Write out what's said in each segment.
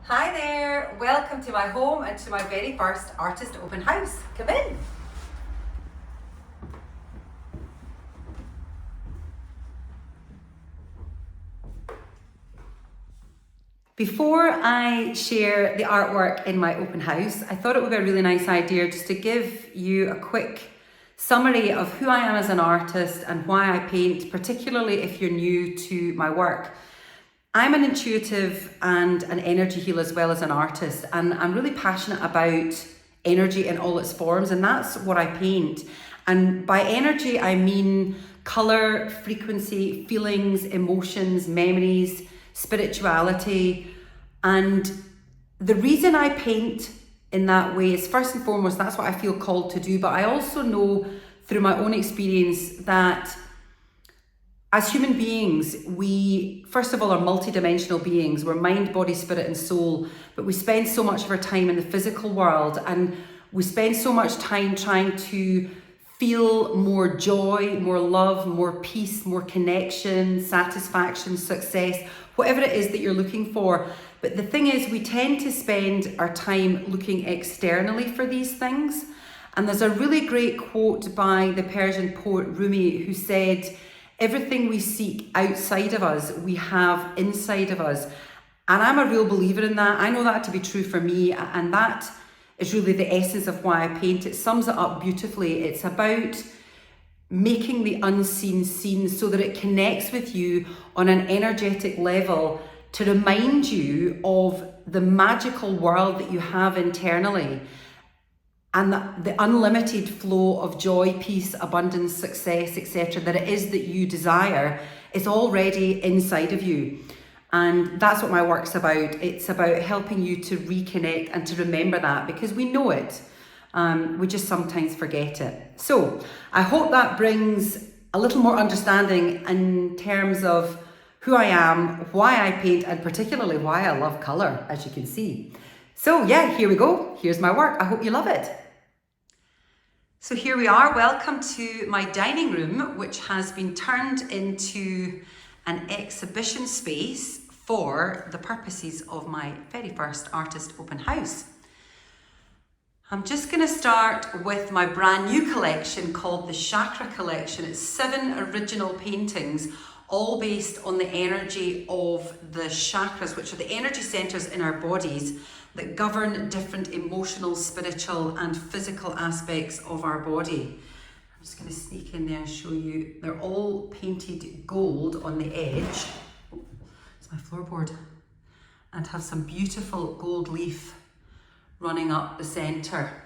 Hi there, welcome to my home and to my very first artist open house. Come in. Before I share the artwork in my open house, I thought it would be a really nice idea just to give you a quick summary of who I am as an artist and why I paint, particularly if you're new to my work. I'm an intuitive and an energy healer as well as an artist, and I'm really passionate about energy in all its forms, and that's what I paint. And by energy, I mean colour, frequency, feelings, emotions, memories, spirituality. And the reason I paint in that way is, first and foremost, that's what I feel called to do, but I also know through my own experience that as human beings, we, first of all, are multidimensional beings. We're mind, body, spirit, and soul, but we spend so much of our time in the physical world, and we spend so much time trying to feel more joy, more love, more peace, more connection, satisfaction, success, whatever it is that you're looking for. But the thing is, we tend to spend our time looking externally for these things. And there's a really great quote by the Persian poet Rumi, who said, "Everything we seek outside of us, we have inside of us." And I'm a real believer in that. I know that to be true for me, and that is really the essence of why I paint. It sums it up beautifully. It's about making the unseen seen so that it connects with you on an energetic level to remind you of the magical world that you have internally, and the unlimited flow of joy, peace, abundance, success, etc. that it is that you desire is already inside of you. And that's what my work's about. It's about helping you to reconnect and to remember that, because we know it. We just sometimes forget it. So I hope that brings a little more understanding in terms of who I am, why I paint, and particularly why I love colour, as you can see. So yeah, here we go. Here's my work. I hope you love it. So here we are. Welcome to my dining room, which has been turned into an exhibition space for the purposes of my very first artist open house. I'm just going to start with my brand new collection called the Chakra Collection. It's 7 original paintings, all based on the energy of the chakras, which are the energy centers in our bodies that govern different emotional, spiritual, and physical aspects of our body. I'm just going to sneak in there and show you. They're all painted gold on the edge. Oh, it's my floorboard. And have some beautiful gold leaf running up the center.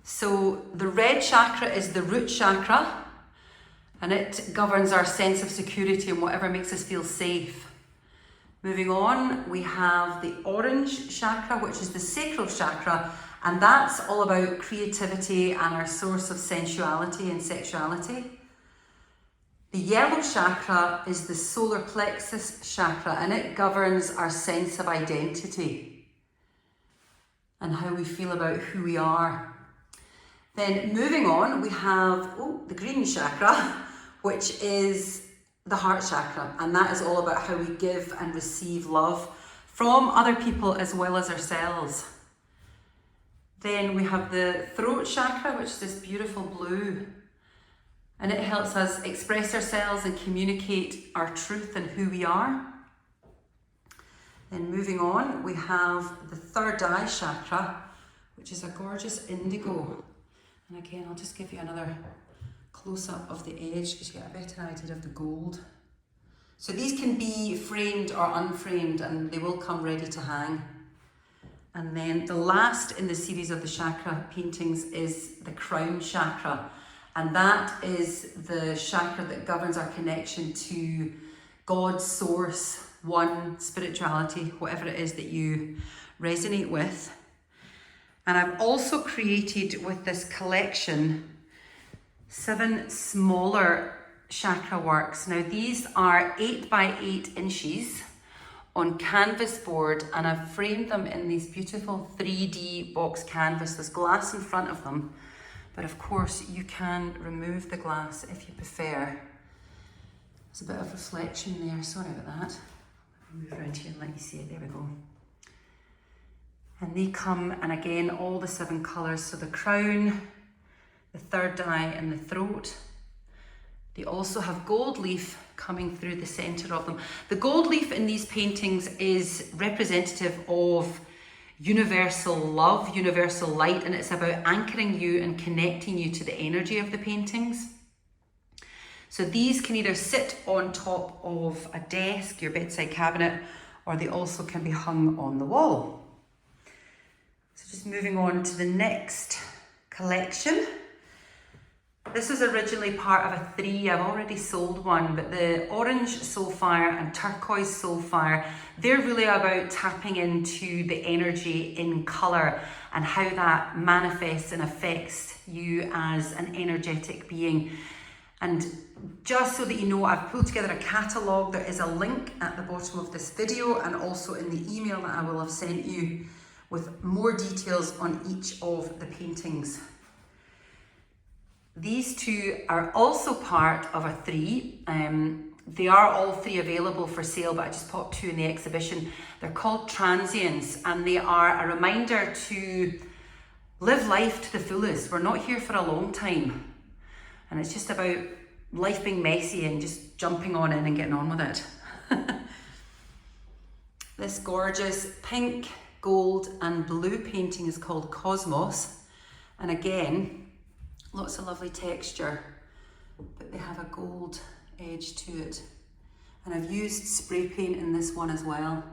So the red chakra is the root chakra, and it governs our sense of security and whatever makes us feel safe. Moving on, we have the orange chakra, which is the sacral chakra, and that's all about creativity and our source of sensuality and sexuality. The yellow chakra is the solar plexus chakra, and it governs our sense of identity and how we feel about who we are. Then moving on, we have the green chakra, which is the heart chakra, and that is all about how we give and receive love from other people as well as ourselves. Then we have the throat chakra, which is this beautiful blue, and it helps us express ourselves and communicate our truth and who we are. Then moving on, we have the third eye chakra, which is a gorgeous indigo. And again, I'll just give you another close-up of the edge because you get a better idea of the gold. So these can be framed or unframed, and they will come ready to hang. And then the last in the series of the chakra paintings is the crown chakra, and that is the chakra that governs our connection to God, source, one, spirituality, whatever it is that you resonate with. And I've also created with this collection 7 smaller chakra works. Now these are 8 by 8 inches on canvas board, and I've framed them in these beautiful 3D box canvas. There's glass in front of them, but of course you can remove the glass if you prefer. There's a bit of reflection there, sorry about that. I'll move around here and let you see it, there we go. And they come, and again, all the 7 colours. So the crown, the third eye, and the throat. They also have gold leaf coming through the centre of them. The gold leaf in these paintings is representative of universal love, universal light, and it's about anchoring you and connecting you to the energy of the paintings. So these can either sit on top of a desk, your bedside cabinet, or they also can be hung on the wall. So just moving on to the next collection. This was originally part of a 3, I've already sold one, but the orange soulfire and turquoise soulfire, they're really about tapping into the energy in colour and how that manifests and affects you as an energetic being. And just so that you know, I've pulled together a catalogue. There is a link at the bottom of this video and also in the email that I will have sent you with more details on each of the paintings. These 2 are also part of a 3. They are all 3 available for sale, but I just popped 2 in the exhibition. They're called Transients, and they are a reminder to live life to the fullest. We're not here for a long time. And it's just about life being messy and just jumping on in and getting on with it. This gorgeous pink, gold and blue painting is called Cosmos. And again, lots of lovely texture, but they have a gold edge to it. And I've used spray paint in this one as well.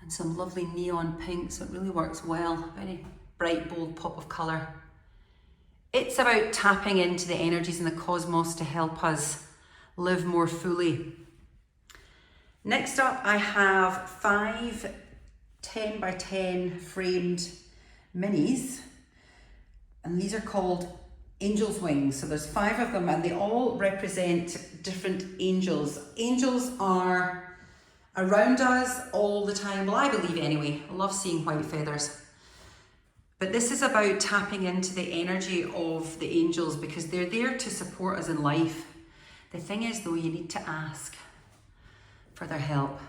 And some lovely neon pink, so it really works well. Very bright, bold pop of colour. It's about tapping into the energies in the cosmos to help us live more fully. Next up, I have 5 10 by 10 framed minis. And these are called Angel's Wings. So there's 5 of them and they all represent different angels. Angels are around us all the time. Well, I believe anyway. I love seeing white feathers. But this is about tapping into the energy of the angels because they're there to support us in life. The thing is though, you need to ask for their help.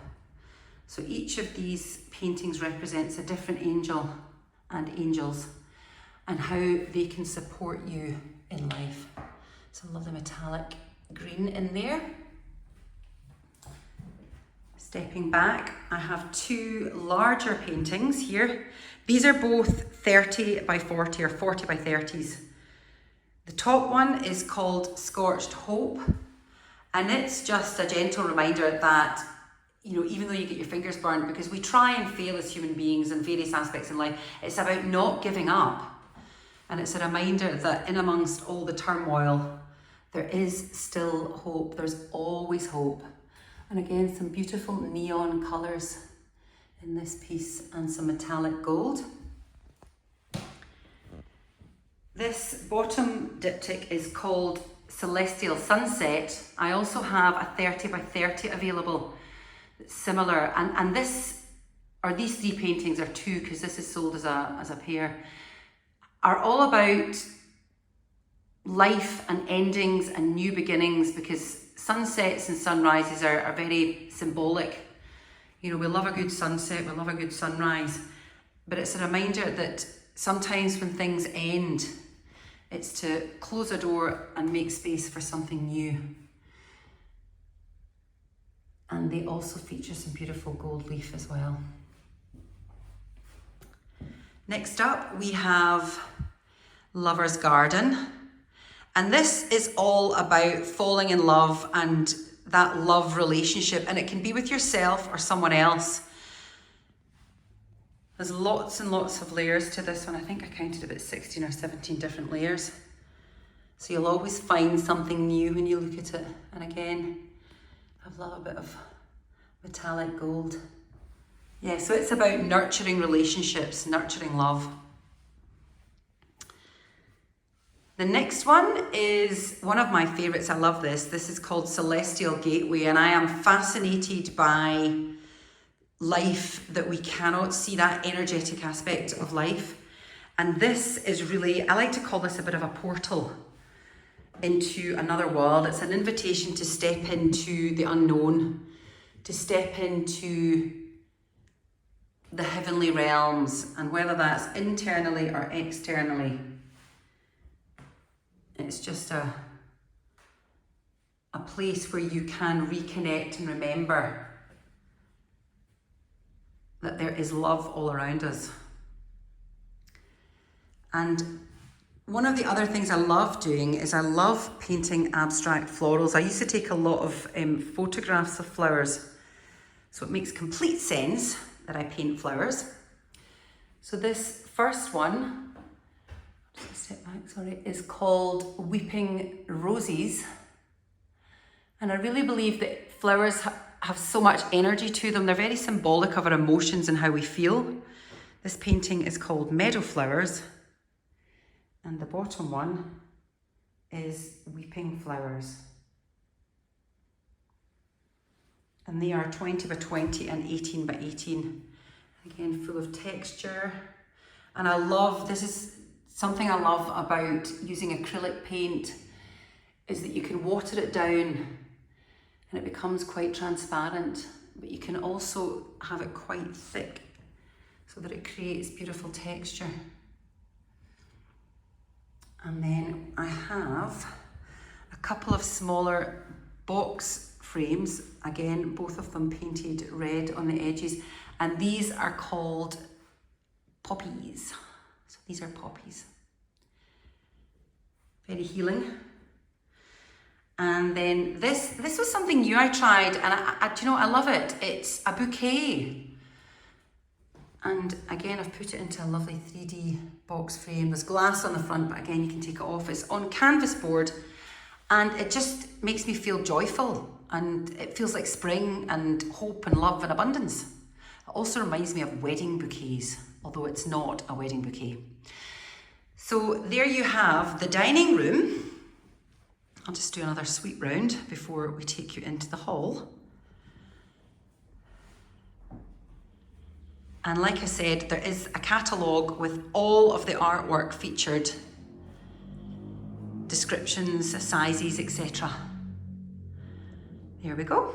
So each of these paintings represents a different angel and angels and how they can support you in life. So lovely metallic green in there. Stepping back, I have 2 larger paintings here. These are both 30 by 40 or 40 by 30s. The top one is called Scorched Hope, and it's just a gentle reminder that, you know, even though you get your fingers burned, because we try and fail as human beings in various aspects in life, it's about not giving up. And it's a reminder that in amongst all the turmoil, there is still hope. There's always hope. And again, some beautiful neon colours in this piece and some metallic gold. This bottom diptych is called Celestial Sunset. I also have a 30 by 30 available, similar. And this, or these 3 paintings are 2 because this is sold as a pair, are all about life and endings and new beginnings, because sunsets and sunrises are very symbolic. You know, we love a good sunset, we love a good sunrise, but it's a reminder that sometimes when things end, it's to close a door and make space for something new. And they also feature some beautiful gold leaf as well. Next up, we have Lover's Garden. And this is all about falling in love and that love relationship. And it can be with yourself or someone else. There's lots and lots of layers to this one. I think I counted about 16 or 17 different layers. So you'll always find something new when you look at it. And again, I've a little bit of metallic gold. Yeah, so it's about nurturing relationships, nurturing love. The next one is one of my favorites. I love this. This is called Celestial Gateway, and I am fascinated by life, that we cannot see that energetic aspect of life. And this is really, I like to call this a bit of a portal into another world. It's an invitation to step into the unknown, to step into the heavenly realms, and whether that's internally or externally, it's just a place where you can reconnect and remember that there is love all around us. And one of the other things I love doing is I love painting abstract florals. I used to take a lot of photographs of flowers, so it makes complete sense that I paint flowers. So this first one, just step back, sorry, is called Weeping Roses. And I really believe that flowers have so much energy to them. They're very symbolic of our emotions and how we feel. This painting is called Meadow Flowers. And the bottom one is Weeping Flowers. And they are 20 by 20 and 18 by 18. Again, full of texture. And I love, this is something I love about using acrylic paint, is that you can water it down and it becomes quite transparent, but you can also have it quite thick so that it creates beautiful texture. And then I have a couple of smaller box frames, again, both of them painted red on the edges, and these are called poppies. So these are poppies. Very healing. And then this was something new I tried, and do you know, I love it. It's a bouquet. And again, I've put it into a lovely 3D box frame. There's glass on the front, but again, you can take it off. It's on canvas board, and it just makes me feel joyful, and it feels like spring and hope and love and abundance. It also reminds me of wedding bouquets, although it's not a wedding bouquet. So there you have the dining room. I'll just do another sweep round before we take you into the hall. And like I said, there is a catalogue with all of the artwork featured, descriptions, sizes, etc. There we go.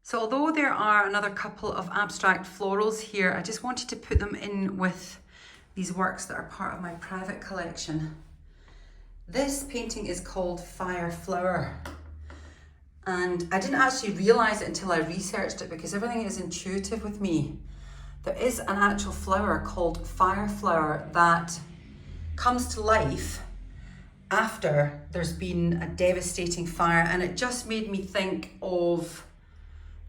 So although there are another couple of abstract florals here, I just wanted to put them in with these works that are part of my private collection. This painting is called Fire Flower. And I didn't actually realise it until I researched it, because everything is intuitive with me. There is an actual flower called Fire Flower that comes to life after there's been a devastating fire, and it just made me think of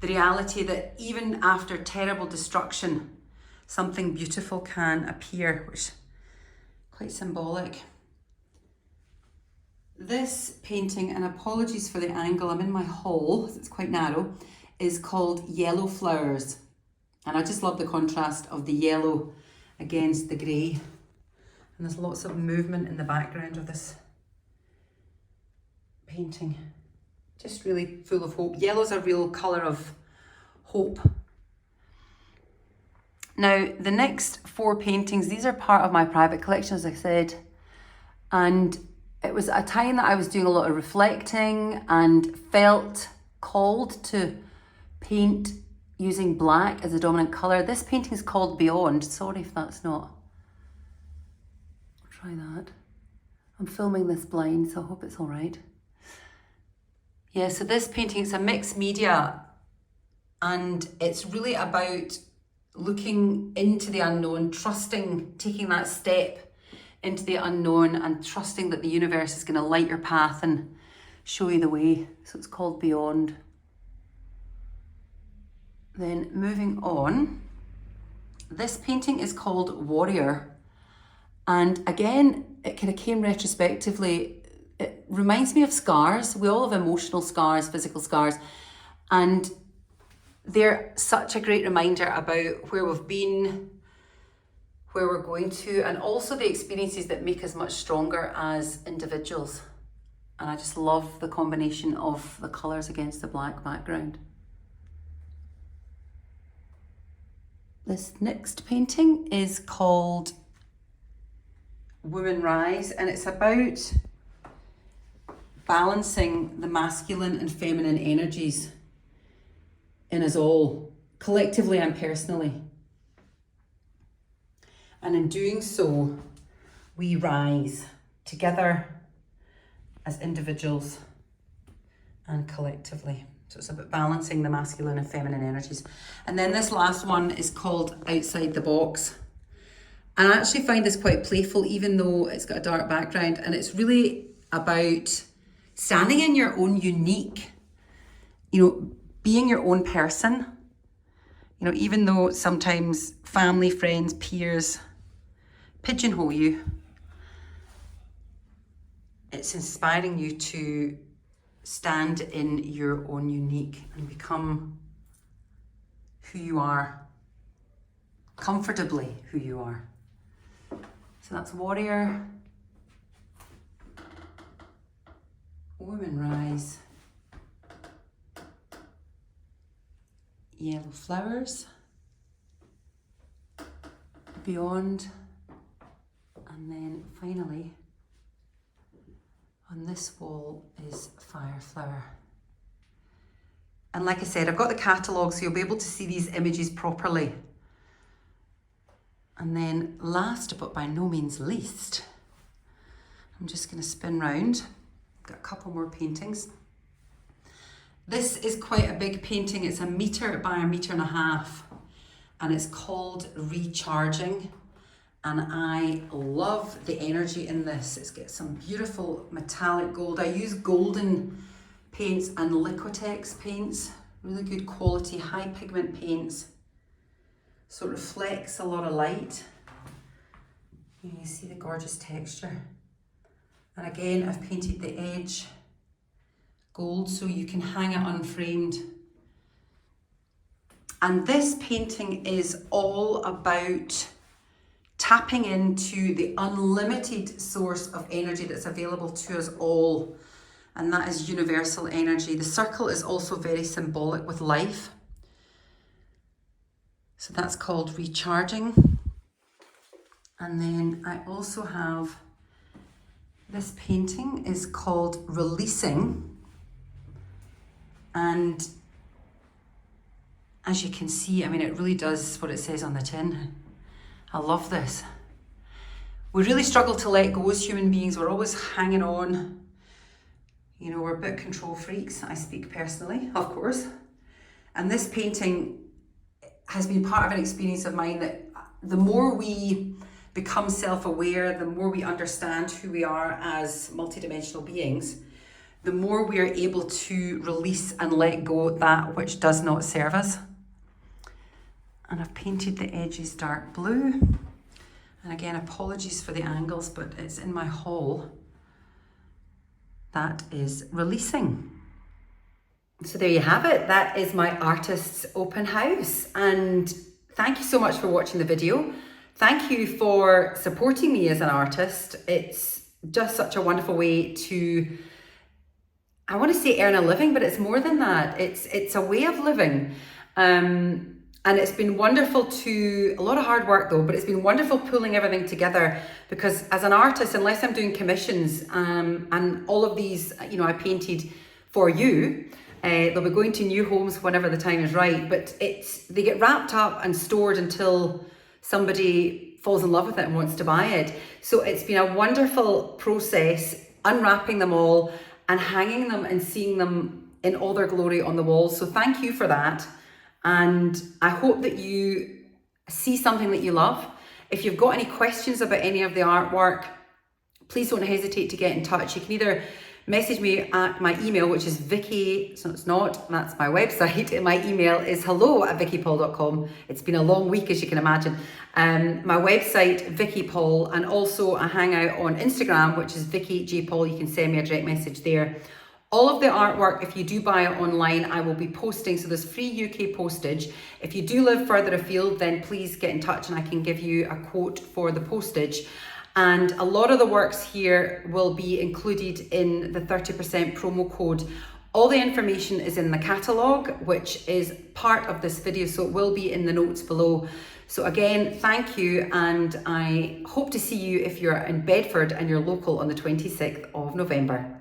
the reality that even after terrible destruction, something beautiful can appear, which is quite symbolic. This painting, and apologies for the angle, I'm in my hall, it's quite narrow, is called Yellow Flowers. And I just love the contrast of the yellow against the grey. And there's lots of movement in the background of this painting. Just really full of hope. Yellow's a real colour of hope. Now, the next 4 paintings, these are part of my private collection, as I said. And it was a time that I was doing a lot of reflecting and felt called to paint using black as a dominant colour. This painting is called Beyond. Sorry if that's not. I'll try that. I'm filming this blind, so I hope it's all right. Yeah, so this painting is a mixed media, and it's really about looking into the unknown, trusting, taking that step into the unknown and trusting that the universe is going to light your path and show you the way. So it's called Beyond. Then moving on, this painting is called Warrior. And again, it kind of came retrospectively. It reminds me of scars. We all have emotional scars, physical scars. And they're such a great reminder about where we've been, where we're going to, and also the experiences that make us much stronger as individuals. And I just love the combination of the colours against the black background. This next painting is called Woman Rise, and it's about balancing the masculine and feminine energies in us all. collectively and personally. And in doing so, we rise together as individuals and collectively. So it's about balancing the masculine and feminine energies. And then this last one is called Outside the Box. And I actually find this quite playful, even though it's got a dark background. And it's really about standing in your own unique, being your own person. Even though sometimes family, friends, peers pigeonhole you, it's inspiring you to stand in your own unique and become who you are, comfortably who you are. So that's warrior, woman rise, yellow flowers, beyond, and then finally on this wall is fire flower. And like I said, I've got the catalogue so you'll be able to see these images properly. And then last but by no means least, I'm just going to spin round. Got a couple more paintings. This is quite a big painting. It's 1 metre by 1.5 meters, and it's called Recharging. And I love the energy in this. It's got some beautiful metallic gold. I use golden paints and Liquitex paints, really good quality, high pigment paints. So it reflects a lot of light. You can see the gorgeous texture. And again, I've painted the edge gold so you can hang it unframed. And this painting is all about tapping into the unlimited source of energy that's available to us all, and that is universal energy. The circle is also very symbolic with life. So that's called Recharging. And then I also have this painting is called Releasing. And as you can see, it really does what it says on the tin. I love this. We really struggle to let go as human beings. We're always hanging on. We're a bit control freaks. I speak personally, of course. And this painting has been part of an experience of mine that the more we become self-aware, the more we understand who we are as multidimensional beings, the more we are able to release and let go that which does not serve us. And I've painted the edges dark blue. And again, apologies for the angles, but it's in my haul. That is Releasing. So there you have it. That is my artist's open house. And thank you so much for watching the video. Thank you for supporting me as an artist. It's just such a wonderful way to, I want to say earn a living, but it's more than that. It's a way of living. And it's been wonderful a lot of hard work though, but it's been wonderful pulling everything together, because as an artist, unless I'm doing commissions and all of these, I painted for you, they'll be going to new homes whenever the time is right, but they get wrapped up and stored until somebody falls in love with it and wants to buy it. So it's been a wonderful process, unwrapping them all and hanging them and seeing them in all their glory on the walls. So thank you for that. And I hope that you see something that you love. If you've got any questions about any of the artwork, please don't hesitate to get in touch. You can either message me at my email, which is Vicky, so it's not, that's my website. And my email is hello@vickypaul.com. It's been a long week, as you can imagine. My website, Vicky Paul, and also I hang out on Instagram, which is Vicky J Paul. You can send me a direct message there. All of the artwork, if you do buy it online, I will be posting. So there's free UK postage. If you do live further afield, then please get in touch and I can give you a quote for the postage. And a lot of the works here will be included in the 30% promo code. All the information is in the catalogue, which is part of this video, so it will be in the notes below. So again, thank you, and I hope to see you if you're in Bedford and you're local on the 26th of November.